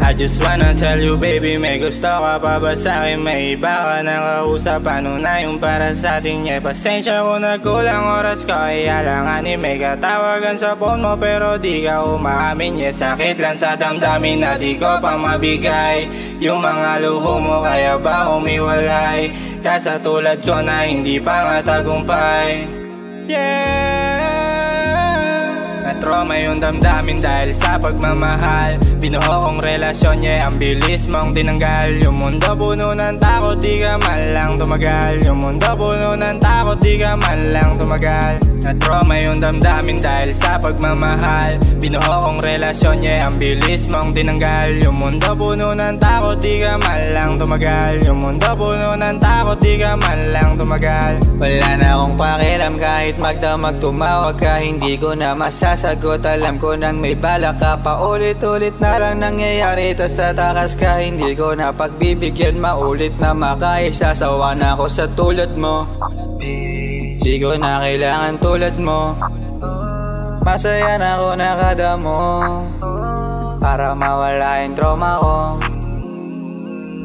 I just wanna tell you baby, may gusto ka pa ba sa'kin? May iba ka nang kausap, ano na yung para sa'tin? Pasensya kung nagkulang oras ko, kaya lang may katawagan sa phone mo pero di ka umaamin. Sakit lang sa damdamin na di ko pa mabigay yung mga luho mo, kaya ba umiwalay ka sa tulad ko na hindi pa nga tagumpay? Na-trauma yung damdamin dahil sa pagmamahal. Binuho kong relasyon, ang bilis mong tinanggal. Yung mundo puno ng takot, di ka man lang tumagal. Yung mundo puno ng takot, di ka man lang tumagal. Na-trauma yung damdamin dahil sa pagmamahal. Binuho kong relasyon, ang bilis mong tinanggal. Yung mundo puno ng takot, di ka man lang tumagal. Yung mundo puno ng takot, di ka man lang tumagal. Wala na akong pakialam kahit magdamag tumawag ka, hindi ko na masasagot. Alam ko nang may balak ka, paulit-ulit na lang nangyayari, tas tatakas ka. Hindi ko na pagbibigyan, maulit na makaisa. Sawa na ako sa tulad mo, di ko na kailangan tulad mo. Masaya na ako nakadamo para mawala yung trauma ko.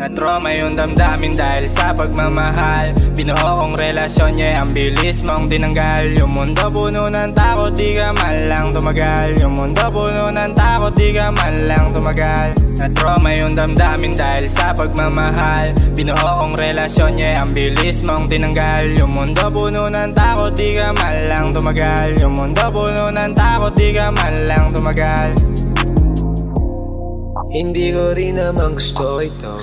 Na-trauma yung damdamin dahil sa pagmamahal. Binuho kong relasyon, ang bilis mong tinanggal. Yung mundo puno ng takot, di ka man lang tumagal. Yung mundo puno ng takot, di ka man lang tumagal. Na-trauma yung damdamin dahil sa pagmamahal. Binuho kong relasyon, ang bilis mong tinanggal. Yung mundo puno ng takot, di ka man lang tumagal. Yung mundo puno ng takot, di ka man lang tumagal. Hindi ko rin naman gusto ito,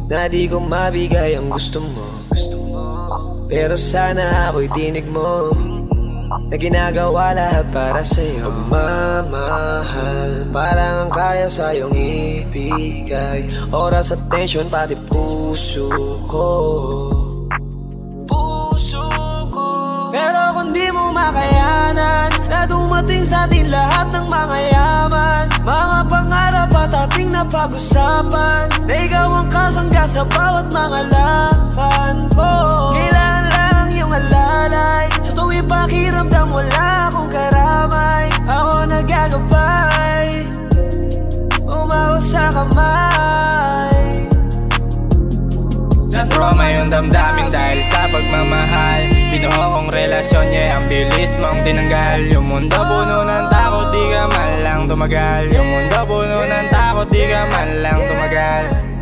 na di ko mabigay ang gusto mo. Pero sana ako'y tinig mo, na ginagawa lahat para sa'yo. Pagmamahal, parang ang kaya sa'yong ibigay. Oras at tension, pati puso ko. Pero kung di mo makayanan, na dumating sa atin lahat ng mga yaman, mga pangarap at ating napag-usapan, na ikaw ang kasangga sa bawat mga laban ko. Kailangan lang yung alalay, sa tuwing pakiramdam wala akong karamay. Ako nagagabay, umawas sa kamay. Na-trauma yung damdamin dahil sa pagmamahal. Binuho kong relasyon, ang bilis mong tinanggal. Yung mundo puno ng takot, di ka man lang tumagal. Yung mundo puno ng takot, di ka man lang tumagal.